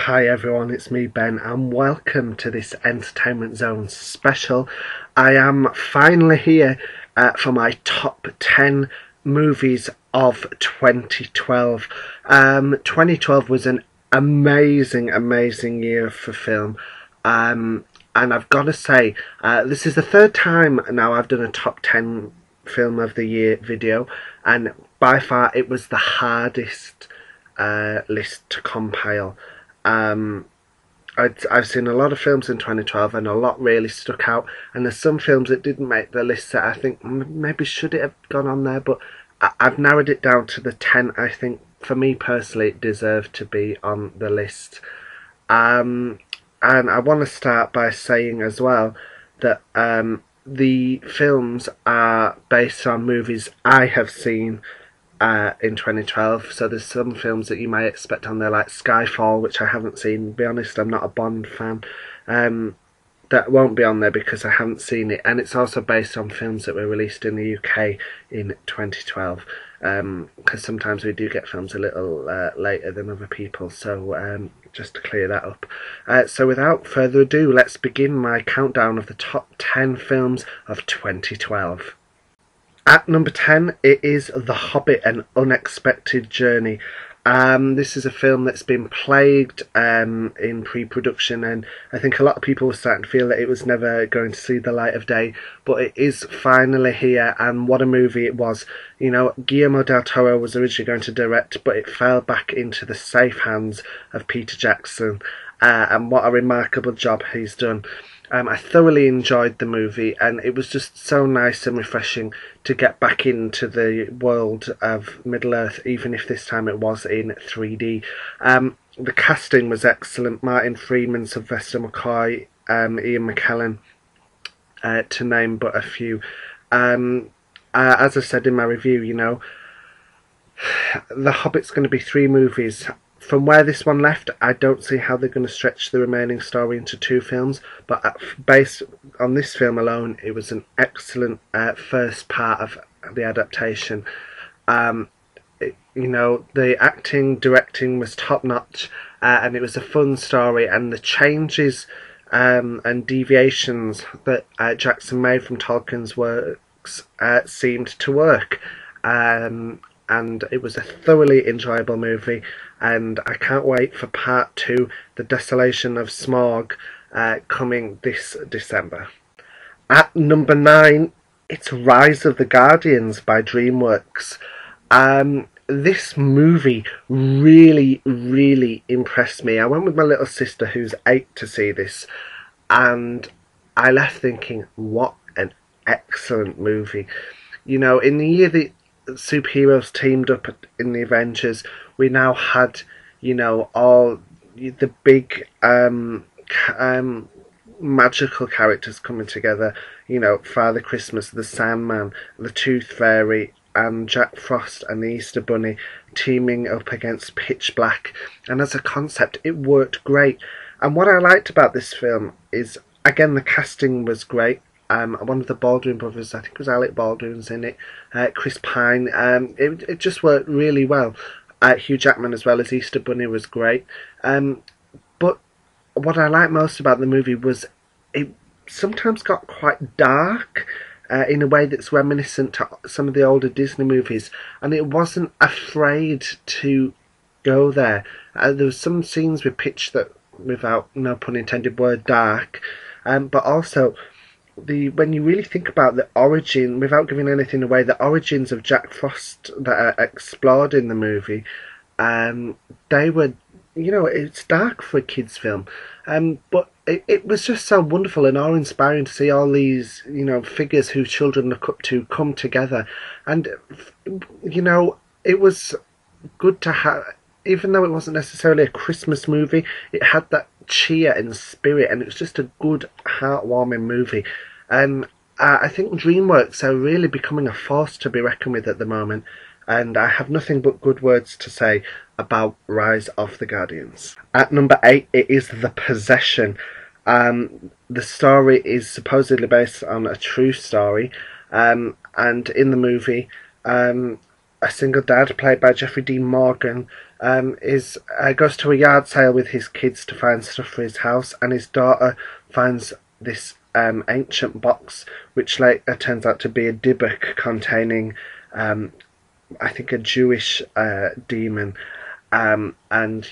Hi everyone, it's me Ben and welcome to this Entertainment Zone special. I am finally here for my top 10 movies of 2012. 2012 was an amazing year for film. And I've got to say, this is the third time now I've done a top 10 film of the year video, and by far it was the hardest list to compile. I've seen a lot of films in 2012 and a lot really stuck out, and there's some films that didn't make the list that I think maybe should it have gone on there, but I've narrowed it down to the 10 I think for me personally it deserved to be on the list. And I want to start by saying as well that the films are based on movies I have seen in 2012, so there's some films that you might expect on there, like Skyfall, which I haven't seen. To be honest, I'm not a Bond fan. That won't be on there because I haven't seen it, and it's also based on films that were released in the UK in 2012, because sometimes we do get films a little later than other people, so just to clear that up. So without further ado, let's begin my countdown of the top 10 films of 2012. At number 10, it is The Hobbit: An Unexpected Journey. This is a film that's been plagued in pre-production, and I think a lot of people were starting to feel that it was never going to see the light of day, but it is finally here, and what a movie it was. You know, Guillermo del Toro was originally going to direct, but it fell back into the safe hands of Peter Jackson, and what a remarkable job he's done. I thoroughly enjoyed the movie, and it was just so nice and refreshing to get back into the world of Middle-earth, even if this time it was in 3D. The casting was excellent. Martin Freeman, Sylvester McCoy, Ian McKellen, to name but a few. As I said in my review, you know, The Hobbit's going to be 3 movies. From where this one left, I don't see how they're going to stretch the remaining story into 2 films, but based on this film alone, it was an excellent first part of the adaptation. You know, the acting, directing was top-notch, and it was a fun story, and the changes and deviations that Jackson made from Tolkien's works seemed to work. And it was a thoroughly enjoyable movie, and I can't wait for part 2, The Desolation of Smaug, coming this December. At number 9, it's Rise of the Guardians by DreamWorks. This movie really impressed me. I went with my little sister who's 8 to see this, and I left thinking, what an excellent movie. You know, in the year that superheroes teamed up in the Avengers, we now had, you know, all the big magical characters coming together. You know, Father Christmas, the Sandman, the Tooth Fairy, and Jack Frost and the Easter Bunny teaming up against Pitch Black, and as a concept it worked great. And what I liked about this film is, again, the casting was great. One of the Baldwin brothers, I think it was Alec Baldwin's in it, Chris Pine, it just worked really well. Hugh Jackman as well as Easter Bunny was great. But what I liked most about the movie was it sometimes got quite dark, in a way that's reminiscent to some of the older Disney movies, and it wasn't afraid to go there. There was some scenes with Pitch that, without no pun intended, were dark, but also when you really think about the origin, without giving anything away, the origins of Jack Frost that are explored in the movie, they were, you know, it's dark for a kids' film, but it was just so wonderful and awe-inspiring to see all these, you know, figures who children look up to come together. And, you know, it was good to have, even though it wasn't necessarily a Christmas movie, it had that cheer and spirit, and it was just a good, heartwarming movie. I think DreamWorks are really becoming a force to be reckoned with at the moment, and I have nothing but good words to say about Rise of the Guardians. At number 8, it is The Possession. The story is supposedly based on a true story, and in the movie, a single dad played by Jeffrey Dean Morgan, is goes to a yard sale with his kids to find stuff for his house, and his daughter finds this ancient box, which later turns out to be a dybbuk containing, I think, a Jewish demon, and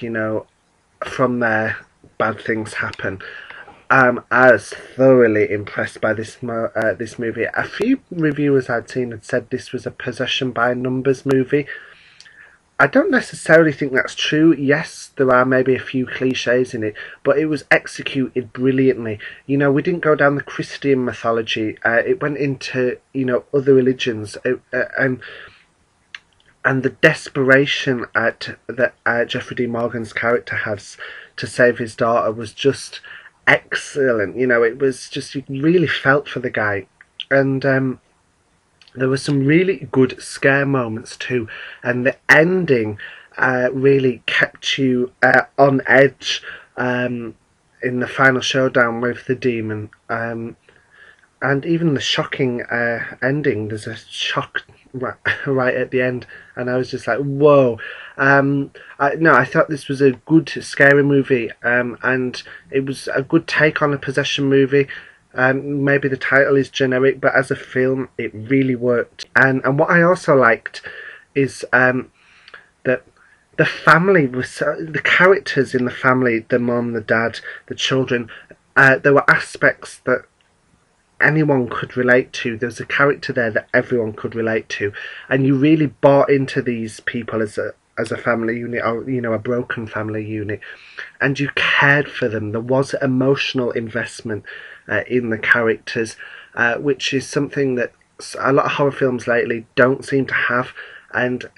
from there bad things happen. I was thoroughly impressed by this movie. A few reviewers I'd seen had said this was a possession by numbers movie. I don't necessarily think that's true. Yes, there are maybe a few cliches in it, but it was executed brilliantly. We didn't go down the Christian mythology. It went into other religions, and the desperation that Jeffrey Dean Morgan's character has to save his daughter was just excellent. It was just, you really felt for the guy, and there were some really good scare moments too, and the ending really kept you on edge in the final showdown with the demon, and even the shocking ending. There's a shock right at the end, and I was just like, whoa. I thought this was a good scary movie, and it was a good take on a possession movie. Maybe the title is generic, but as a film it really worked. And what I also liked is that the family was the characters in the family, the mum, the dad, the children, there were aspects that anyone could relate to. There was a character there that everyone could relate to, and you really bought into these people as a family unit, or a broken family unit, and you cared for them. There was emotional investment in the characters, which is something that a lot of horror films lately don't seem to have. And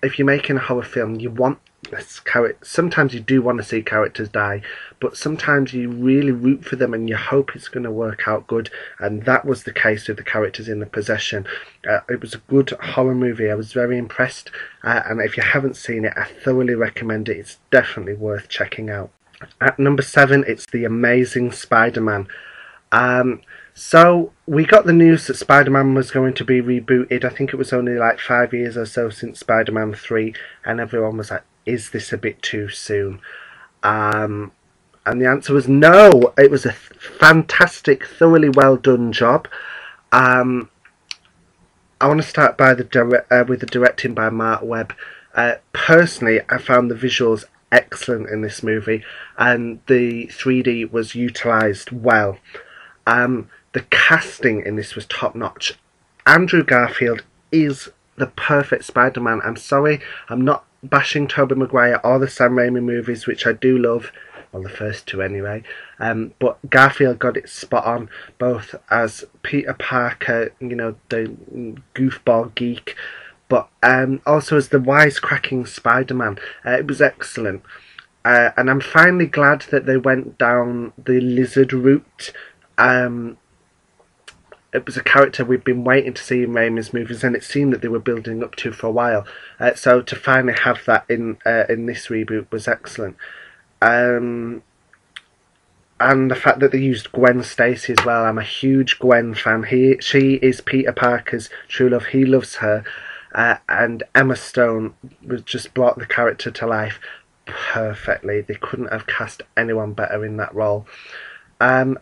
if you're making a horror film, you want this character. Sometimes you do want to see characters die, but sometimes you really root for them and you hope it's going to work out good, and that was the case with the characters in The Possession. It was a good horror movie. I was very impressed, and if you haven't seen it, I thoroughly recommend it. It's definitely worth checking out. At number 7, it's The Amazing Spider-Man. So we got the news that Spider-Man was going to be rebooted. I think it was only like 5 years or so since Spider-Man 3, and everyone was like, is this a bit too soon? And the answer was no. It was a fantastic, thoroughly well done job. I want to start by with the directing by Mark Webb. Personally, I found the visuals excellent in this movie, and the 3D was utilised well. The casting in this was top notch. Andrew Garfield is the perfect Spider-Man. I'm sorry, I'm not bashing Tobey Maguire or the Sam Raimi movies, which I do love, well, the first two anyway, but Garfield got it spot on, both as Peter Parker, the goofball geek, but also as the wisecracking Spider-Man. It was excellent, and I'm finally glad that they went down the lizard route. It was a character we've been waiting to see in Raimi's movies, and it seemed that they were building up to for a while. So to finally have that in this reboot was excellent. And the fact that they used Gwen Stacy as well. I'm a huge Gwen fan. She is Peter Parker's true love. He loves her. And Emma Stone just brought the character to life perfectly. They couldn't have cast anyone better in that role. And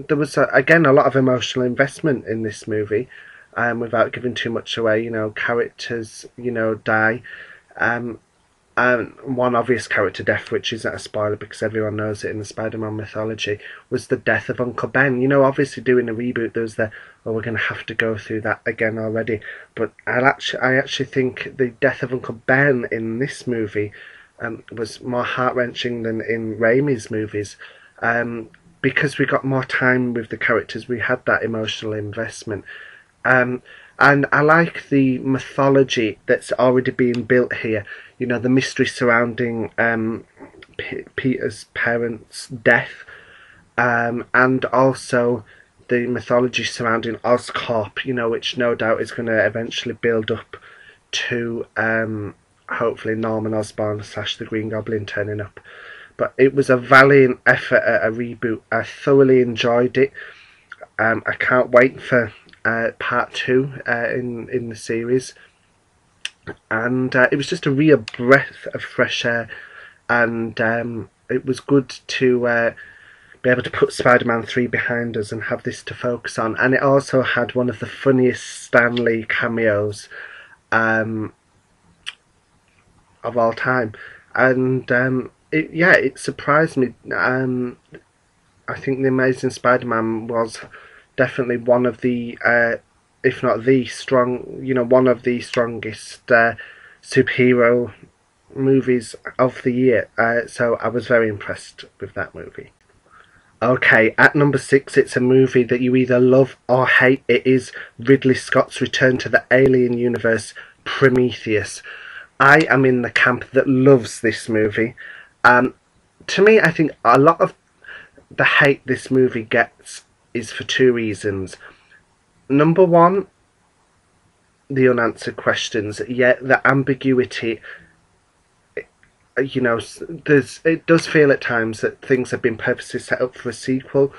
there was, again, a lot of emotional investment in this movie, without giving too much away. Characters, die. One obvious character death, which isn't a spoiler because everyone knows it in the Spider-Man mythology, was the death of Uncle Ben. Obviously doing a reboot, there was we're going to have to go through that again already. But I actually think the death of Uncle Ben in this movie was more heart-wrenching than in Raimi's movies. Because we got more time with the characters, we had that emotional investment. And I like the mythology that's already being built here. The mystery surrounding Peter's parents' death, and also the mythology surrounding Oscorp, which no doubt is going to eventually build up to hopefully Norman Osborn / the Green Goblin turning up. But it was a valiant effort at a reboot. I thoroughly enjoyed it. I can't wait for part 2 in the series. and it was just a real breath of fresh air, and it was good to be able to put Spider-Man 3 behind us and have this to focus on. And it also had one of the funniest Stan Lee cameos of all time, and it surprised me. I think The Amazing Spider-Man was definitely one of the, if not the one of the strongest superhero movies of the year. So I was very impressed with that movie. Okay, at number 6, it's a movie that you either love or hate. It is Ridley Scott's return to the Alien universe, Prometheus. I am in the camp that loves this movie. To me, I think a lot of the hate this movie gets is for two reasons. Number one, the unanswered questions, yet the ambiguity. It does feel at times that things have been purposely set up for a sequel,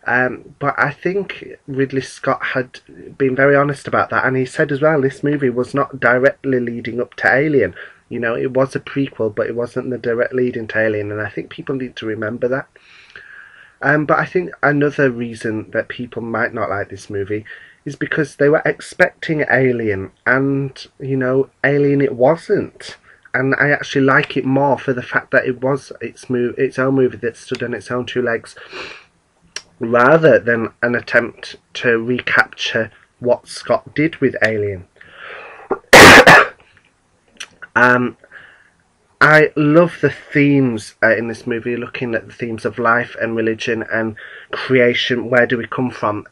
but I think Ridley Scott had been very honest about that, and he said as well this movie was not directly leading up to Alien. It was a prequel, but it wasn't the direct lead into Alien, and I think people need to remember that. But I think another reason that people might not like this movie is because they were expecting Alien, and Alien it wasn't. And I actually like it more for the fact that it was its own movie that stood on its own two legs, rather than an attempt to recapture what Scott did with Alien. I love the themes in this movie, looking at the themes of life and religion and creation. Where do we come from?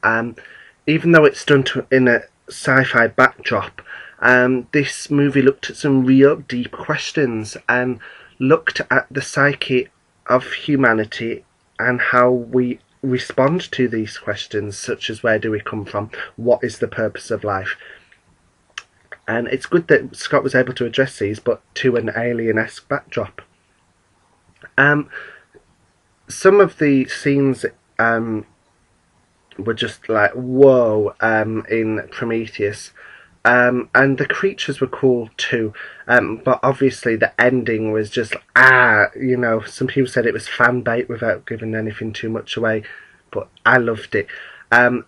Even though it's done in a sci-fi backdrop, this movie looked at some real deep questions and looked at the psyche of humanity and how we respond to these questions, such as where do we come from, what is the purpose of life. And it's good that Scott was able to address these, but to an alien-esque backdrop. Some of the scenes were just like, whoa, in Prometheus. And the creatures were cool too, but obviously the ending was just, some people said it was fan bait without giving anything too much away, but I loved it. And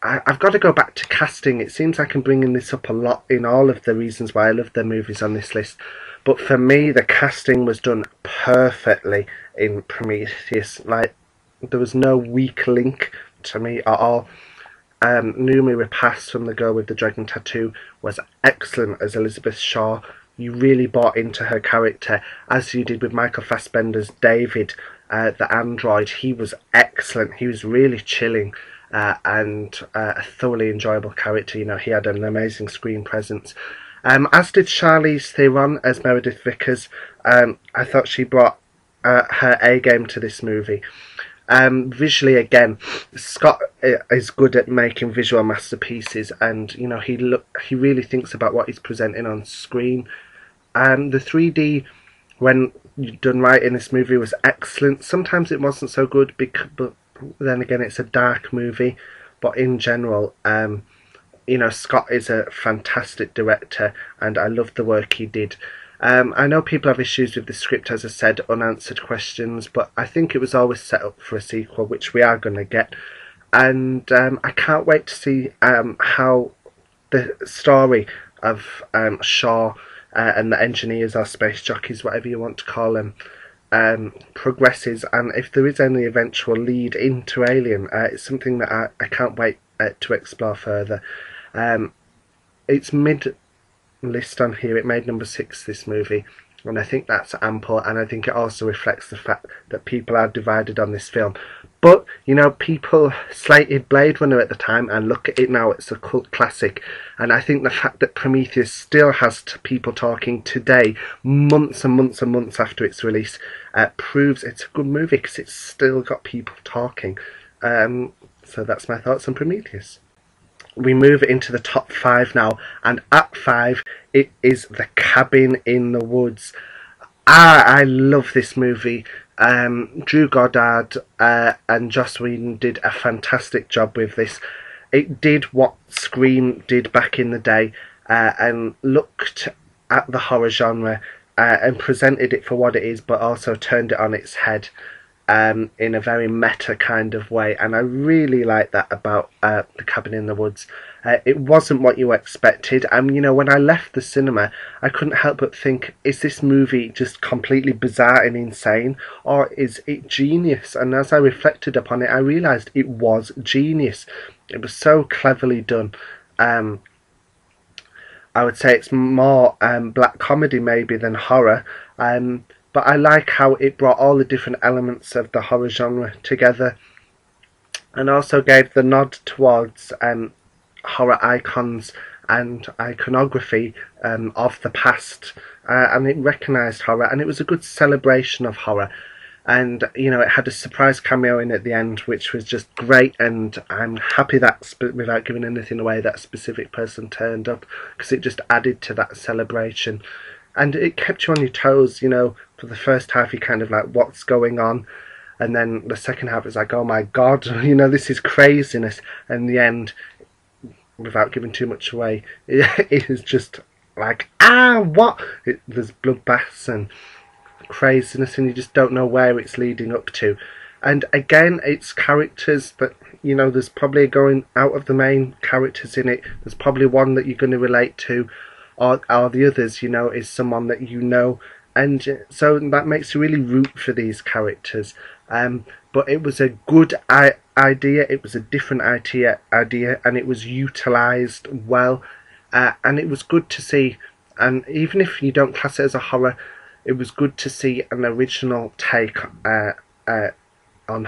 I've got to go back to casting. It seems like I'm bringing this up a lot in all of the reasons why I love the movies on this list, but for me the casting was done perfectly in Prometheus. Like, there was no weak link to me at all. Noomi Rapace from The Girl with the Dragon Tattoo was excellent as Elizabeth Shaw. You really bought into her character, as you did with Michael Fassbender's David, the android. He was excellent. He was really chilling and a thoroughly enjoyable character. He had an amazing screen presence. As did Charlize Theron as Meredith Vickers. I thought she brought her A game to this movie. Visually, again, Scott is good at making visual masterpieces, and he really thinks about what he's presenting on screen. The 3D, when done right in this movie, was excellent. Sometimes it wasn't so good, but then again, it's a dark movie. But in general, Scott is a fantastic director, and I loved the work he did. I know people have issues with the script, as I said, unanswered questions, but I think it was always set up for a sequel, which we are going to get. And I can't wait to see how the story of Shaw and the engineers or space jockeys, whatever you want to call them, progresses, and if there is any eventual lead into Alien. It's something that I can't wait to explore further. It's mid-list on here. It made number 6, this movie, and I think that's ample, and I think it also reflects the fact that people are divided on this film. But, people slated Blade Runner at the time, and look at it now, it's a cult classic. And I think the fact that Prometheus still has people talking today, months and months and months after its release, proves it's a good movie, because it's still got people talking. So that's my thoughts on Prometheus. We move into the top 5 now, and at 5, it is The Cabin in the Woods. I love this movie. Drew Goddard and Joss Whedon did a fantastic job with this. It did what Scream did back in the day, and looked at the horror genre and presented it for what it is, but also turned it on its head in a very meta kind of way, and I really like that about The Cabin in the Woods. It wasn't what you expected, and you know, when I left the cinema, I couldn't help but think, is this movie just completely bizarre and insane, or is it genius? And as I reflected upon it, I realised it was genius. It was so cleverly done. I would say it's more black comedy maybe than horror, but I like how it brought all the different elements of the horror genre together, and also gave the nod towards horror icons and iconography of the past, and it recognised horror, and it was a good celebration of horror. And you know, it had a surprise cameo in at the end, which was just great, and I'm happy that, without giving anything away, that specific person turned up, because it just added to that celebration. And it kept you on your toes, you know. For the first half, you kind of like, what's going on? And then the second half is like, oh my god, you know, this is craziness. And the end, without giving too much away, it is just like, what? There's bloodbaths and craziness, and you just don't know where it's leading up to. And again, it's characters that, you know, there's probably, going out of the main characters in it, there's probably one that you're going to relate to, or the others, you know, is someone that you know, and so that makes you really root for these characters. But it was a good idea, it was a different idea, and it was utilised well, and it was good to see. And even if you don't class it as a horror, it was good to see an original take on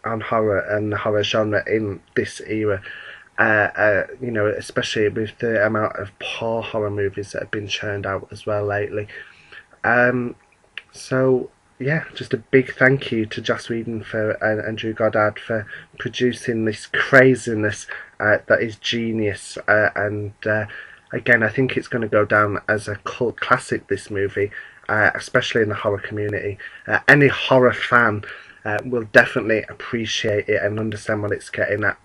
horror and the horror genre in this era. You know, especially with the amount of poor horror movies that have been churned out as well lately. So yeah, just a big thank you to Joss Whedon and Drew Goddard for producing this craziness that is genius. And again, I think it's going to go down as a cult classic, this movie, especially in the horror community. Any horror fan will definitely appreciate it and understand what it's getting at.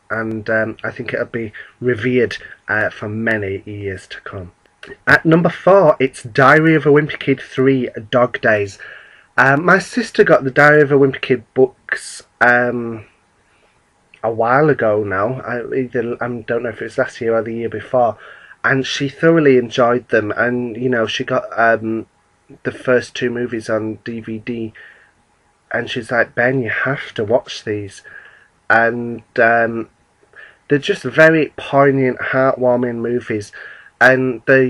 And I think it'll be revered for many years to come. At number 4, it's Diary of a Wimpy Kid 3: Dog Days. My sister got the Diary of a Wimpy Kid books a while ago now. I don't know if it was last year or the year before, and she thoroughly enjoyed them. And you know, she got the first 2 movies on DVD, and she's like, Ben, you have to watch these. And they're just very poignant, heartwarming movies, and they,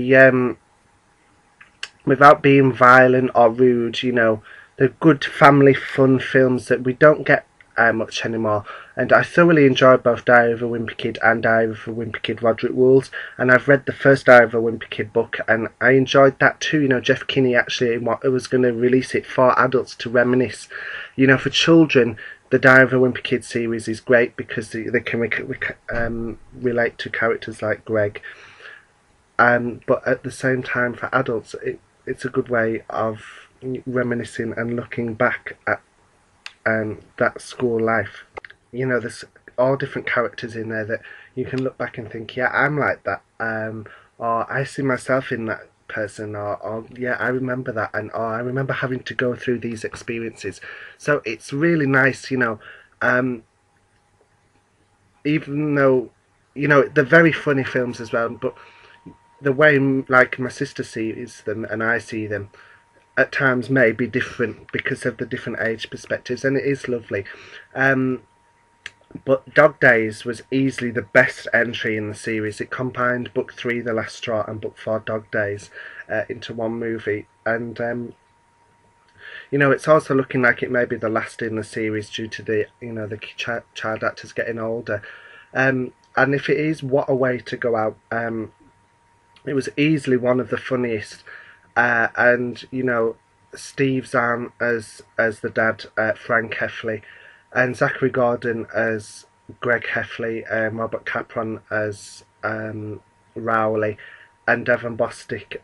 without being violent or rude, you know, they're good family fun films that we don't get much anymore. And I thoroughly enjoyed both Diary of a Wimpy Kid and Diary of a Wimpy Kid Roderick Rules, and I've read the first Diary of a Wimpy Kid book, and I enjoyed that too. You know, Jeff Kinney actually was going to release it for adults to reminisce. You know, for children, the Diary of a Wimpy Kid series is great because they can relate to characters like Greg. But at the same time, for adults, it's a good way of reminiscing and looking back at that school life. You know, there's all different characters in there that you can look back and think, yeah, I'm like that, or I see myself in that person, or yeah, I remember that, and or I remember having to go through these experiences. So it's really nice, you know, even though, you know, they're very funny films as well, but the way, like, my sister sees them and I see them at times may be different because of the different age perspectives, and it is lovely. But Dog Days was easily the best entry in the series. It combined book 3, The Last Straw, and book 4, Dog Days, into one movie. And you know, it's also looking like it may be the last in the series due to the, you know, the child actors getting older. And if it is, what a way to go out. It was easily one of the funniest. And you know, Steve Zahn as the dad, Frank Heffley, and Zachary Gordon as Greg Heffley, Robert Capron as Rowley, and Devon Bostick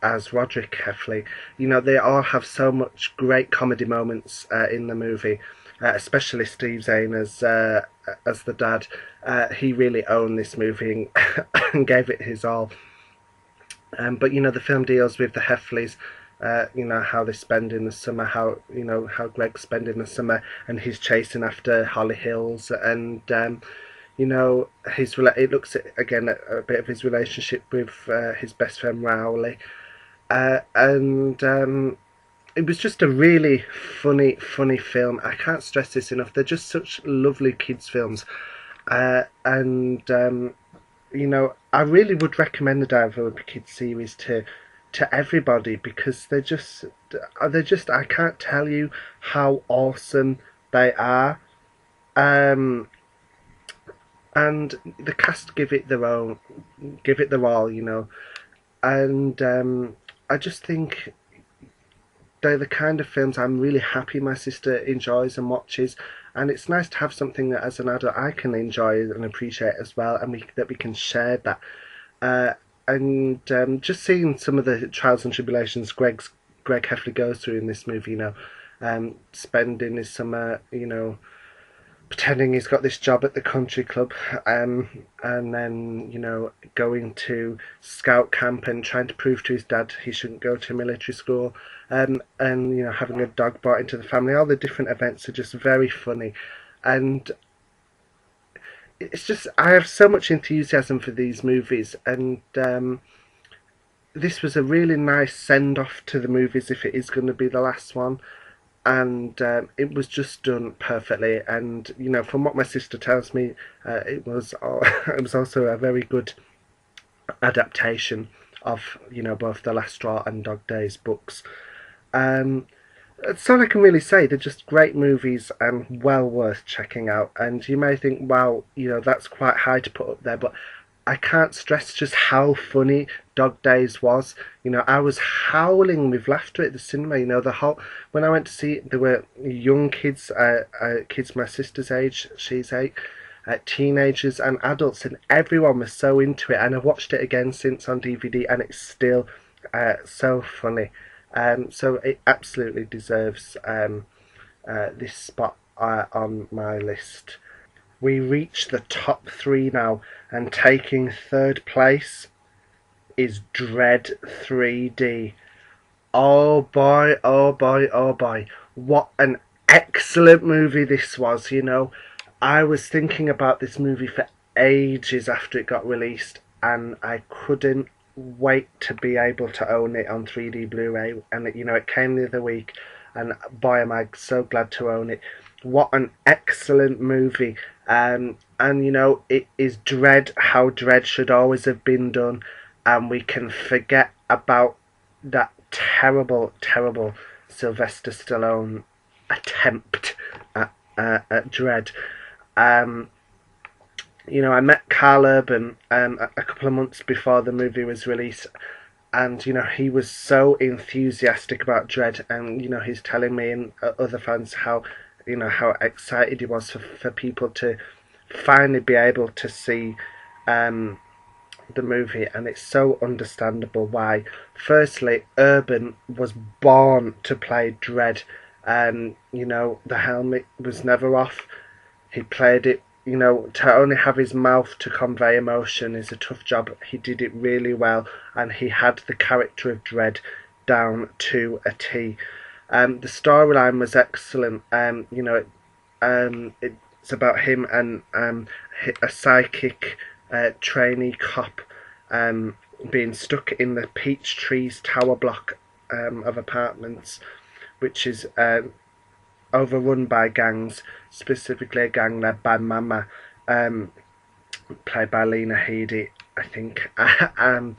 as Roderick Heffley. You know, they all have so much great comedy moments in the movie, especially Steve Zahn as the dad. He really owned this movie and, and gave it his all. But you know, the film deals with the Heffleys, you know, how they spend in the summer, how, you know, how Greg's spending the summer, and he's chasing after Holly Hills, and you know, it looks at, again, at a bit of his relationship with his best friend Rowley, and it was just a really funny film. I can't stress this enough. They're just such lovely kids films, and you know, I really would recommend the Diary of a Wimpy Kid series to everybody, because they're just I can't tell you how awesome they are. Um, and the cast give it their all, you know, and I just think they're the kind of films I'm really happy my sister enjoys and watches, and it's nice to have something that as an adult I can enjoy and appreciate as well, and that we can share that. Uh, and just seeing some of the trials and tribulations Greg Heffley goes through in this movie, you know, spending his summer, you know, pretending he's got this job at the country club, and then, you know, going to scout camp and trying to prove to his dad he shouldn't go to military school, and you know, having a dog brought into the family. All the different events are just very funny, and it's just, I have so much enthusiasm for these movies, and this was a really nice send off to the movies if it is going to be the last one, and it was just done perfectly. And you know, from what my sister tells me, it was it was also a very good adaptation of, you know, both The Last Straw and Dog Days books. Um, that's all I can really say. They're just great movies and well worth checking out. And you may think, wow, you know, that's quite high to put up there, but I can't stress just how funny Dog Days was. You know, I was howling with laughter at the cinema. You know, the whole, when I went to see it, there were young kids, kids my sister's age, she's 8, teenagers and adults, and everyone was so into it. And I've watched it again since on DVD, and it's still so funny. So it absolutely deserves this spot on my list. We reach the top 3 now, and taking 3rd place is Dread 3D. Oh boy, oh boy, oh boy. What an excellent movie this was, you know. I was thinking about this movie for ages after it got released, and I couldn't wait to be able to own it on 3D Blu-ray. And you know, it came the other week, and boy, am I so glad to own it. What an excellent movie. And you know, it is Dread how Dread should always have been done, and we can forget about that terrible Sylvester Stallone attempt at Dread. You know, I met Karl Urban a couple of months before the movie was released, and you know, he was so enthusiastic about Dread, and you know, he's telling me and other fans how, you know, how excited he was for people to finally be able to see the movie, and it's so understandable why. Firstly, Urban was born to play Dread, and you know, the helmet was never off. He played it, you know, to only have his mouth to convey emotion is a tough job. He did it really well, and he had the character of Dread down to a T. The storyline was excellent. You know, it's about him and a psychic trainee cop being stuck in the Peach Trees tower block of apartments, which is overrun by gangs, specifically a gang led by Mama, played by Lena Headey, I think. And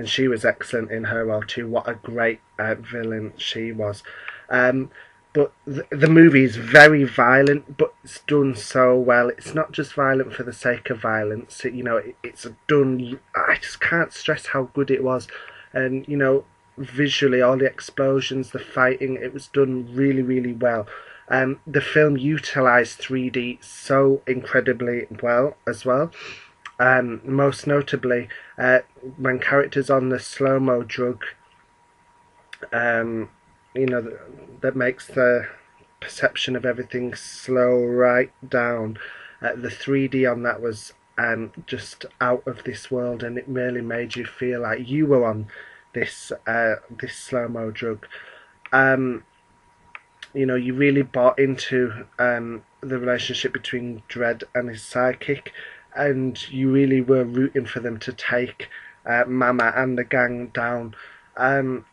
she was excellent in her role too. What a great villain she was. But the movie is very violent, but it's done so well. It's not just violent for the sake of violence. You know, it's done. I just can't stress how good it was, and you know, visually, all the explosions, the fighting, it was done really well. The film utilised 3D so incredibly well as well. Most notably, when characters on the slow-mo drug, you know, that makes the perception of everything slow right down. The 3D on that was just out of this world, and it really made you feel like you were on this slow-mo drug. Um, you really bought into the relationship between Dredd and his sidekick, and you really were rooting for them to take Mama and the gang down. Um,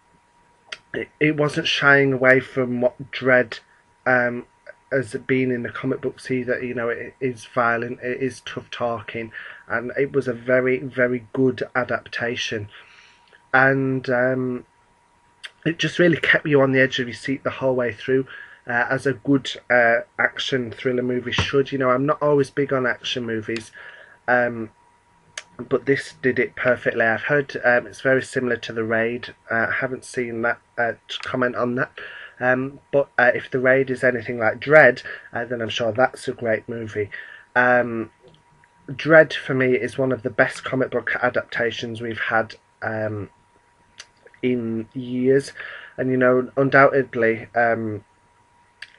it wasn't shying away from what Dredd has been in the comic books either. It is violent, it is tough talking, and it was a very, very good adaptation. And it just really kept you on the edge of your seat the whole way through, as a good action thriller movie should. I'm not always big on action movies, but this did it perfectly. I've heard it's very similar to The Raid. I haven't seen that to comment on that. But if The Raid is anything like Dredd, then I'm sure that's a great movie. Dredd, for me, is one of the best comic book adaptations we've had in years. And, undoubtedly,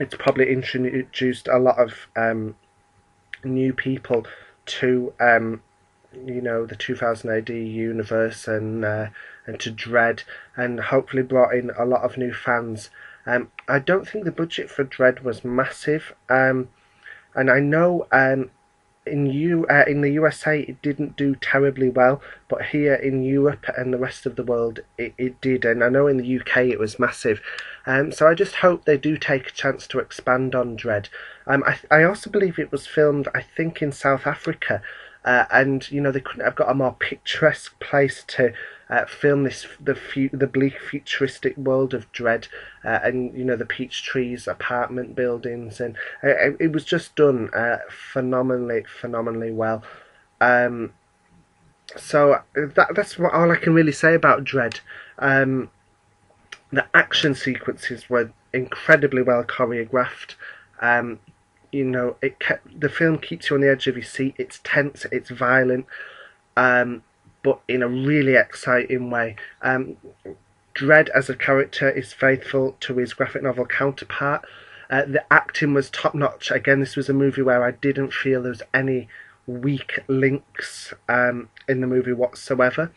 it's probably introduced a lot of new people to the 2000 AD universe, and to Dredd, and hopefully brought in a lot of new fans. I don't think the budget for Dredd was massive, and I know in the USA it didn't do terribly well, but here in Europe and the rest of the world it did, and I know in the UK it was massive. So I just hope they do take a chance to expand on Dredd. I also believe it was filmed, I think, in South Africa, and they couldn't have got a more picturesque place to film the bleak futuristic world of Dredd, and the peach trees, apartment buildings, and it was just done phenomenally well. So that's all I can really say about Dredd. The action sequences were incredibly well choreographed. The film keeps you on the edge of your seat. It's tense, it's violent, but in a really exciting way. Dredd as a character is faithful to his graphic novel counterpart. The acting was top notch. Again, this was a movie where I didn't feel there was any weak links in the movie whatsoever.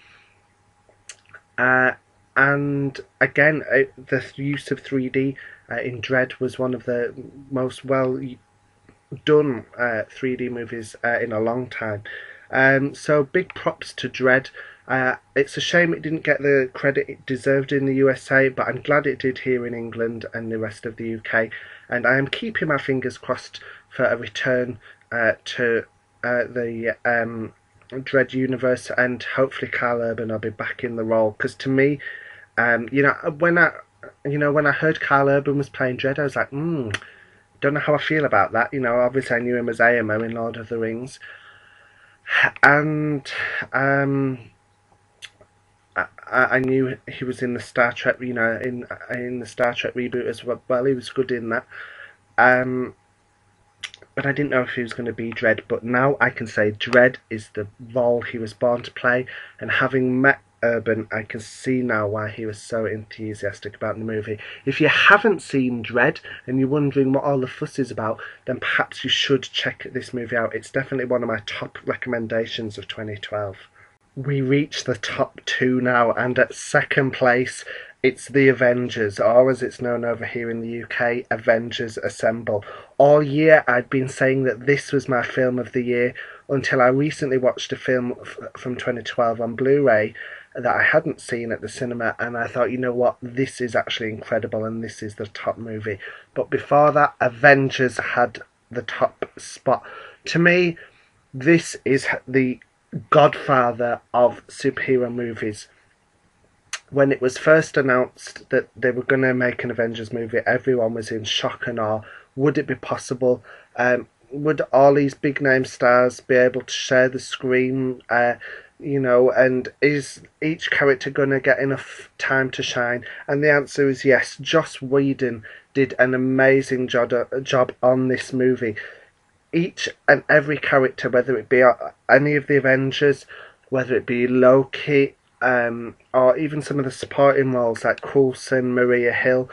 And again, the use of 3D in Dredd was one of the most well done 3D movies in a long time. So big props to Dredd. It's a shame it didn't get the credit it deserved in the USA, but I'm glad it did here in England and the rest of the UK. And I am keeping my fingers crossed for a return to the Dredd universe, and hopefully Karl Urban will be back in the role. Because to me, when I heard Karl Urban was playing Dredd, I was like, don't know how I feel about that. Obviously I knew him as Éomer in Lord of the Rings, and I knew he was in the Star Trek, in the Star Trek reboot as well. He was good in that, but I didn't know if he was going to be Dredd. But now I can say Dredd is the role he was born to play, and having met Urban, I can see now why he was so enthusiastic about the movie. If you haven't seen Dredd and you're wondering what all the fuss is about, then perhaps you should check this movie out. It's definitely one of my top recommendations of 2012. We reach the top two now, and at second place it's The Avengers, or as it's known over here in the UK, Avengers Assemble. All year I'd been saying that this was my film of the year, until I recently watched a film from 2012 on Blu-ray that I hadn't seen at the cinema, and I thought, you know what, this is actually incredible, and this is the top movie. But before that, Avengers had the top spot. To me, this is the godfather of superhero movies. When it was first announced that they were going to make an Avengers movie, everyone was in shock and awe. Would it be possible? Would all these big name stars be able to share the screen? And is each character going to get enough time to shine? And the answer is yes. Joss Whedon did an amazing job on this movie. Each and every character, whether it be any of the Avengers, whether it be Loki, or even some of the supporting roles like Coulson, Maria Hill,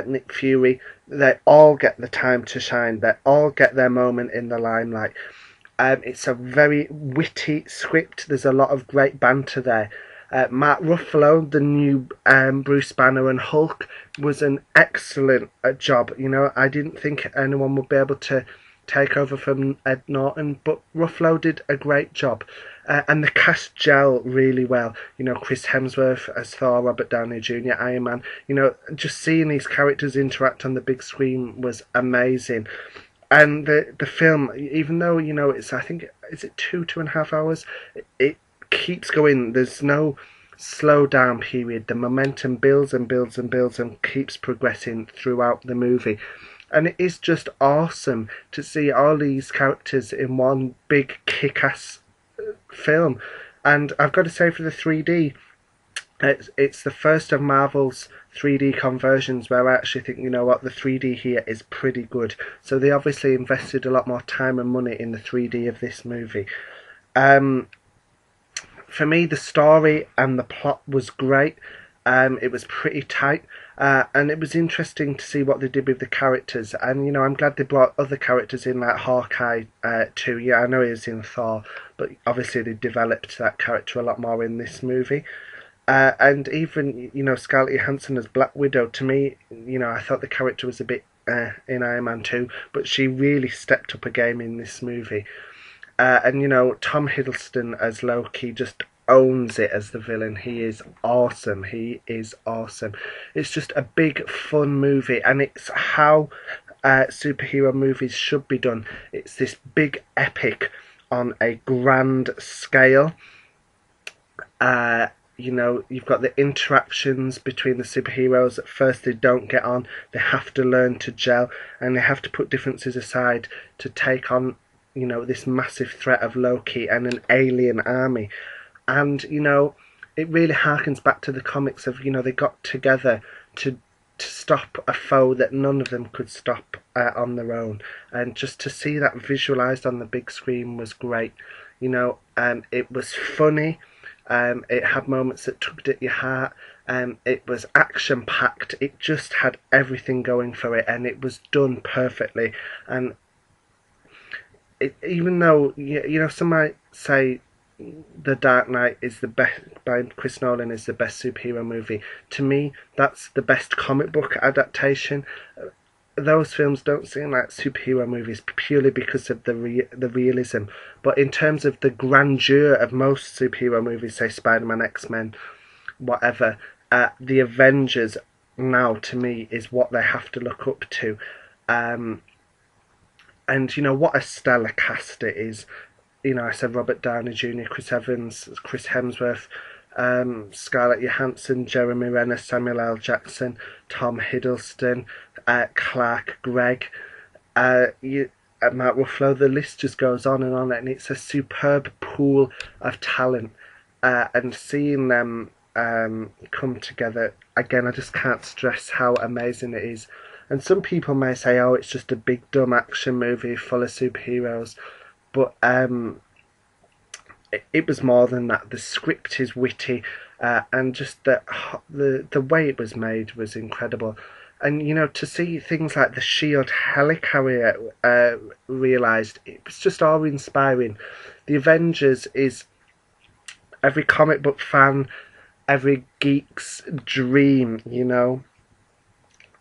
Nick Fury, they all get the time to shine. They all get their moment in the limelight. It's a very witty script. There's a lot of great banter there. Mark Ruffalo, the new Bruce Banner and Hulk, was an excellent job. You know, I didn't think anyone would be able to take over from Ed Norton, but Ruffalo did a great job. And the cast gel really well. You know, Chris Hemsworth as Thor, Robert Downey Jr., Iron Man. You know, just seeing these characters interact on the big screen was amazing. And the film, even though, you know, it's, I think, is it 2.5 hours? It keeps going. There's no slow down period. The momentum builds and builds and builds and keeps progressing throughout the movie. And it is just awesome to see all these characters in one big kick-ass film. And I've got to say, for the 3D, it's the first of Marvel's 3D conversions where I actually think, you know what, the 3D here is pretty good. So they obviously invested a lot more time and money in the 3D of this movie. For me, the story and the plot was great. It was pretty tight. And it was interesting to see what they did with the characters. And, you know, I'm glad they brought other characters in, like Hawkeye, too. Yeah, I know he was in Thor, but obviously they developed that character a lot more in this movie. And even, you know, Scarlett Johansson as Black Widow, to me, you know, I thought the character was a bit in Iron Man 2, but she really stepped up a game in this movie. And, you know, Tom Hiddleston as Loki just owns it as the villain. He is awesome. He is awesome. It's just a big, fun movie, and it's how superhero movies should be done. It's this big epic on a grand scale. You know, you've got the interactions between the superheroes. At first they don't get on, they have to learn to gel, and they have to put differences aside to take on, you know, this massive threat of Loki and an alien army. And, you know, it really harkens back to the comics of, you know, they got together to stop a foe that none of them could stop on their own. And just to see that visualised on the big screen was great. You know, it was funny. It had moments that tugged at your heart. It was action-packed. It just had everything going for it, and it was done perfectly. And even though, you know, some might say The Dark Knight is the best, by Chris Nolan, is the best superhero movie. To me, that's the best comic book adaptation. Those films don't seem like superhero movies purely because of the realism. But in terms of the grandeur of most superhero movies, say Spider-Man, X-Men, whatever, the Avengers now, to me, is what they have to look up to. And, you know, what a stellar cast it is. You know, I said Robert Downey Jr., Chris Evans, Chris Hemsworth, Scarlett Johansson, Jeremy Renner, Samuel L. Jackson, Tom Hiddleston, Clark Gregg, Mark Ruffalo. The list just goes on, and it's a superb pool of talent. And seeing them come together, again, I just can't stress how amazing it is. And some people may say, oh, it's just a big dumb action movie full of superheroes. But it was more than that. The script is witty, and just the way it was made was incredible. And, you know, to see things like the SHIELD helicarrier realised, it was just awe-inspiring. The Avengers is every comic book fan, every geek's dream, you know.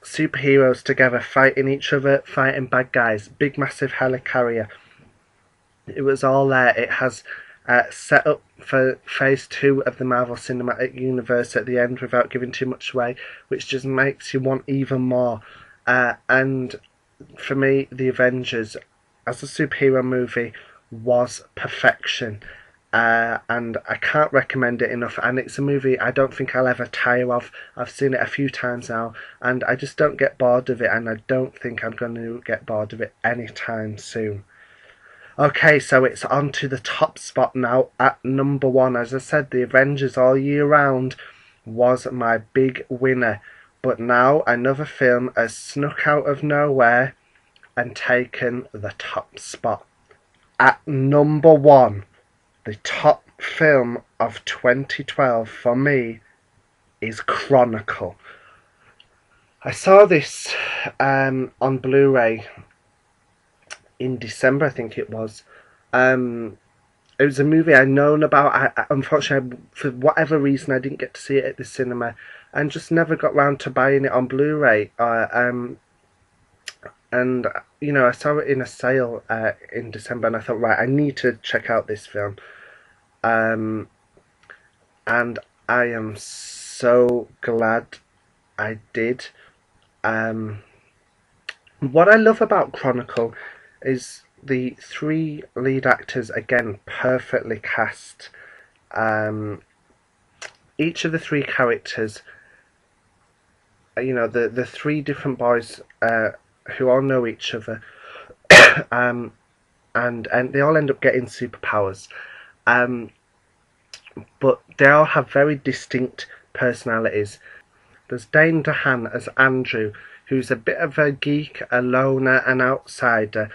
Superheroes together, fighting each other, fighting bad guys. Big, massive helicarrier. It was all there. It has set up for phase 2 of the Marvel Cinematic Universe at the end without giving too much away, which just makes you want even more. And for me, The Avengers, as a superhero movie, was perfection. And I can't recommend it enough. And it's a movie I don't think I'll ever tire of. I've seen it a few times now, and I just don't get bored of it, and I don't think I'm going to get bored of it anytime soon. Okay, so it's on to the top spot now at number 1. As I said, The Avengers all year round was my big winner. But now another film has snuck out of nowhere and taken the top spot. At number 1, the top film of 2012 for me is Chronicle. I saw this on Blu-ray in December, I think it was, It was a movie I'd known about. Unfortunately, for whatever reason, I didn't get to see it at the cinema, and just never got round to buying it on Blu-ray. And I saw it in a sale in December, and I thought, right, I need to check out this film. Um, and I am so glad I did. What I love about Chronicle is the three lead actors, again, perfectly cast. Each of the three characters, the three different boys who all know each other, and they all end up getting superpowers. But they all have very distinct personalities. There's Dane DeHaan as Andrew, who's a bit of a geek, a loner, an outsider.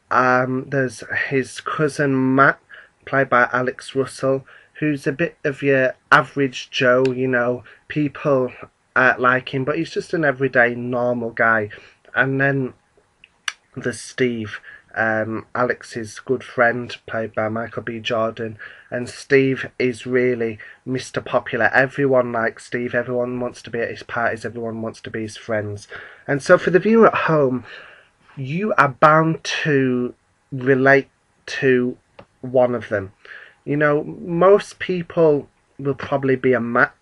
There's his cousin Matt, played by Alex Russell, who's a bit of your average Joe, people like him, but he's just an everyday normal guy. And then there's Steve, Alex's good friend, played by Michael B. Jordan, and Steve is really Mr. Popular. Everyone likes Steve, everyone wants to be at his parties, everyone wants to be his friends. And so for the viewer at home, you are bound to relate to one of them. Most people will probably be a Matt.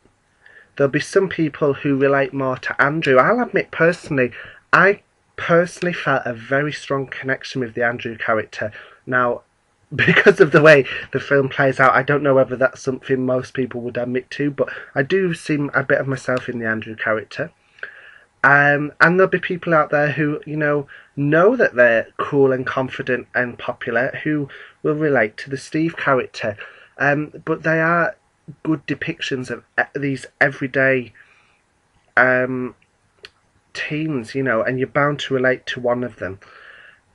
There'll be some people who relate more to Andrew. I'll admit personally, I felt a very strong connection with the Andrew character. Now, because of the way the film plays out, I don't know whether that's something most people would admit to, but I do see a bit of myself in the Andrew character. And there'll be people out there who, know that they're cool and confident and popular, who will relate to the Steve character. But they are good depictions of these everyday teens, and you're bound to relate to one of them.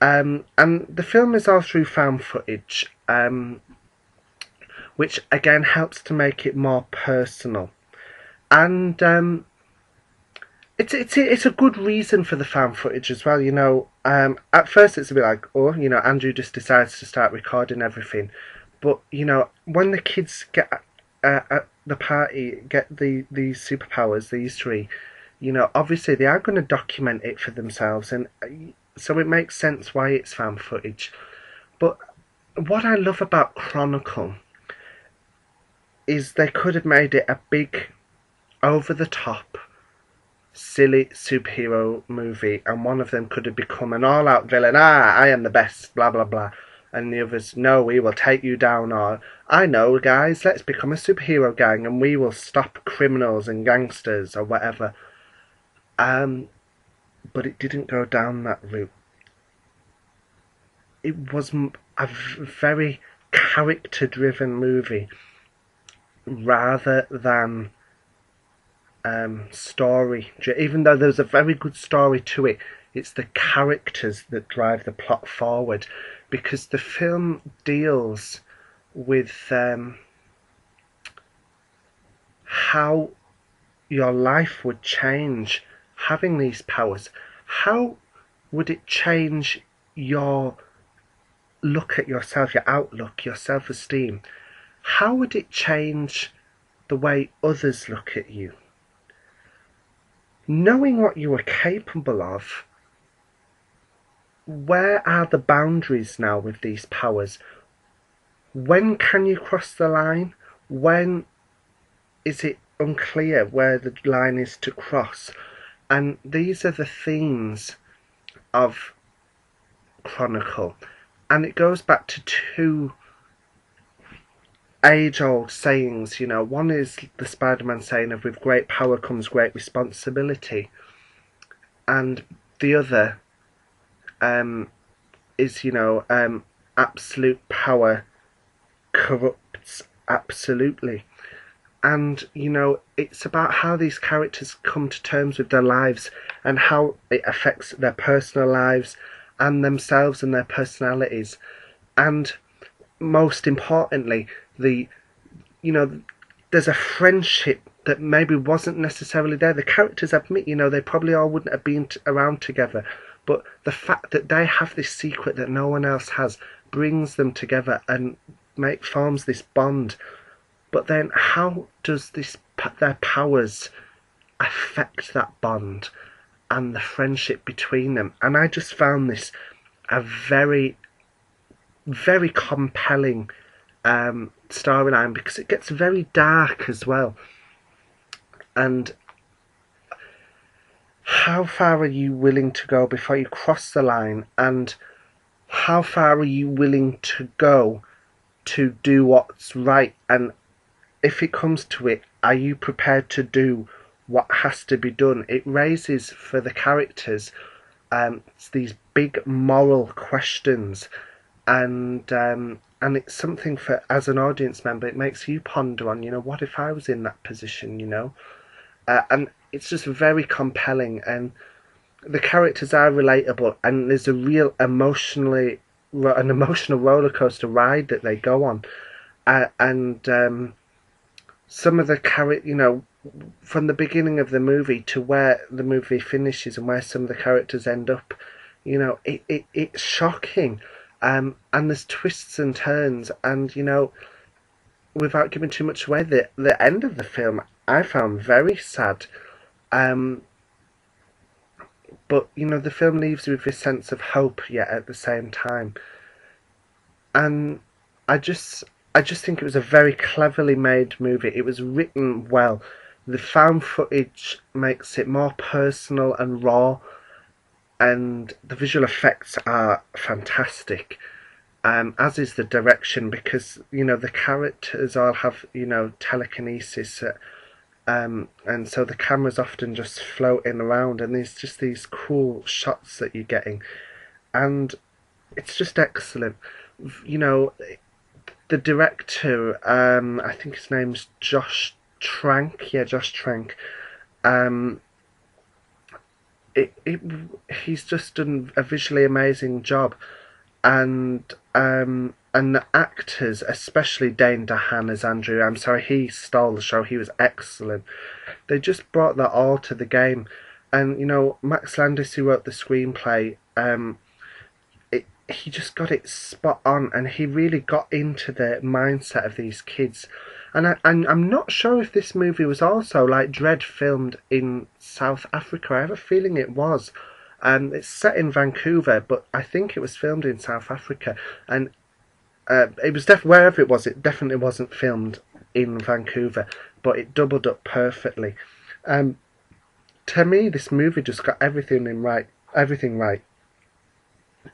And the film is all through found footage, which again helps to make it more personal. And it's a good reason for the found footage as well. At first it's a bit like, Andrew just decides to start recording everything. But, when the kids get at the party, get these superpowers, these three, obviously they are going to document it for themselves, and so it makes sense why it's found footage. But what I love about Chronicle is they could have made it a big, over-the-top, silly superhero movie, and one of them could have become an all-out villain. I am the best, blah blah blah, and the others, no, we will take you down, or I know, guys, let's become a superhero gang and we will stop criminals and gangsters, or whatever. But it didn't go down that route. It was a very character-driven movie rather than story. Even though there's a very good story to it, it's the characters that drive the plot forward, because the film deals with how your life would change having these powers. How would it change your look at yourself, your outlook, your self-esteem? How would it change the way others look at you? Knowing what you are capable of, where are the boundaries now with these powers? When can you cross the line? When is it unclear where the line is to cross? And these are the themes of Chronicle. And it goes back to two age-old sayings. One is the Spider-Man saying of, with great power comes great responsibility. And the other is, absolute power corrupts absolutely. And, it's about how these characters come to terms with their lives and how it affects their personal lives and themselves and their personalities. And most importantly, there's a friendship that maybe wasn't necessarily there. The characters admit, they probably all wouldn't have been around together. But the fact that they have this secret that no one else has brings them together and forms this bond. But then how does their powers affect that bond and the friendship between them? And I just found this a very, very compelling storyline, because it gets very dark as well. And how far are you willing to go before you cross the line, and how far are you willing to go to do what's right? And if it comes to it, are you prepared to do what has to be done? It raises for the characters these big moral questions, and it's something for, as an audience member, it makes you ponder on, what if I was in that position, and it's just very compelling, and the characters are relatable, and there's a real an emotional roller coaster ride that they go on, and some of the from the beginning of the movie to where the movie finishes and where some of the characters end up, it's shocking, and there's twists and turns, and without giving too much away, the end of the film I found very sad. But the film leaves you with this sense of hope, yet at the same time. And I just think it was a very cleverly made movie. It was written well. The found footage makes it more personal and raw, and the visual effects are fantastic. As is the direction, because the characters all have telekinesis. And so the camera's often just floating around, and there's just these cool shots that you're getting, and it's just excellent. The director, I think his name's Josh Trank. Yeah, Josh Trank. He's just done a visually amazing job, and the actors, especially Dane DeHaan as Andrew, I'm sorry, he stole the show. He was excellent. They just brought that all to the game. And Max Landis, who wrote the screenplay, he just got it spot on, and he really got into the mindset of these kids. And I'm not sure if this movie was also, like Dread, filmed in South Africa. I have a feeling it was. It's set in Vancouver, but I think it was filmed in South Africa. And it was wherever it was, it definitely wasn't filmed in Vancouver, but it doubled up perfectly. To me, this movie just got everything right.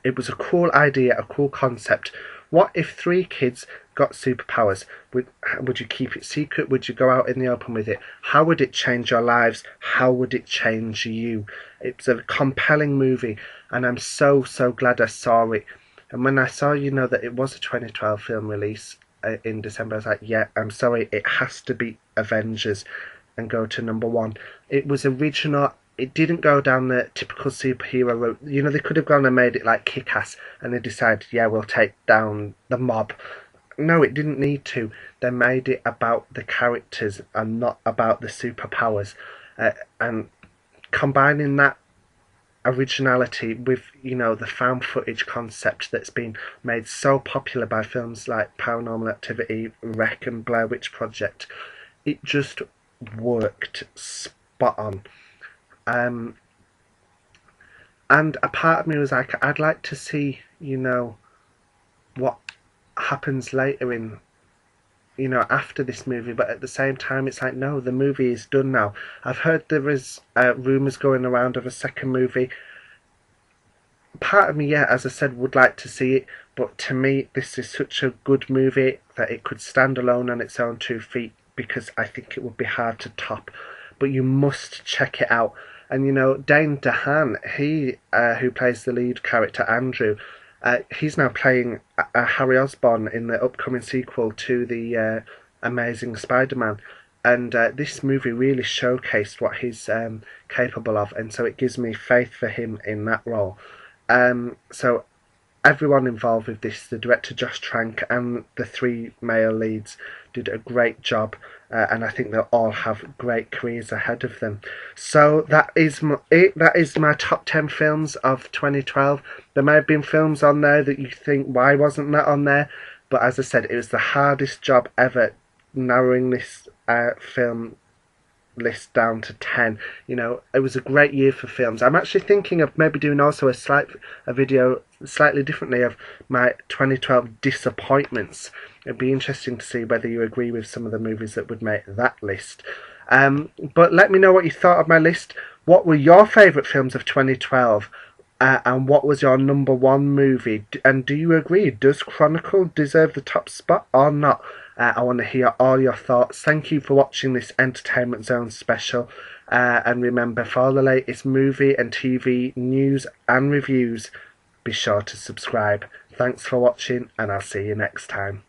It was a cool idea, a cool concept. What if 3 kids got superpowers? Would you keep it secret? Would you go out in the open with it? How would it change your lives? How would it change you? It's a compelling movie, and I'm so glad I saw it. And when I saw, that it was a 2012 film release in December, I was like, yeah, I'm sorry, it has to be Avengers and go to number 1. It was original. It didn't go down the typical superhero route. They could have gone and made it like Kick-Ass, and they decided, yeah, we'll take down the mob. No, it didn't need to. They made it about the characters and not about the superpowers. And combining that originality with the found footage concept that's been made so popular by films like Paranormal Activity, Wreck, and Blair Witch Project, it just worked spot on. And a part of me was like, I'd like to see what happens later in after this movie, but at the same time it's like, no, the movie is done now. I've heard there is rumours going around of a second movie. Part of me, yeah, as I said, would like to see it, but to me this is such a good movie that it could stand alone on its own 2 feet, because I think it would be hard to top. But you must check it out. And Dane DeHaan, he who plays the lead character Andrew, he's now playing Harry Osborn in the upcoming sequel to the Amazing Spider-Man, and this movie really showcased what he's capable of, and so it gives me faith for him in that role. So everyone involved with this, the director Josh Trank and the 3 male leads, did a great job. and I think they'll all have great careers ahead of them. So that is that is my top 10 films of 2012. There may have been films on there that you think, why wasn't that on there? But as I said, it was the hardest job ever narrowing this film list down to 10. You know, it was a great year for films. I'm actually thinking of maybe doing also a video slightly differently of my 2012 disappointments. It'd be interesting to see whether you agree with some of the movies that would make that list. But let me know what you thought of my list. What were your favourite films of 2012? And what was your number one movie? And do you agree? Does Chronicle deserve the top spot or not? I want to hear all your thoughts. Thank you for watching this Entertainment Zone special. And remember, for all the latest movie and TV news and reviews, be sure to subscribe. Thanks for watching, and I'll see you next time.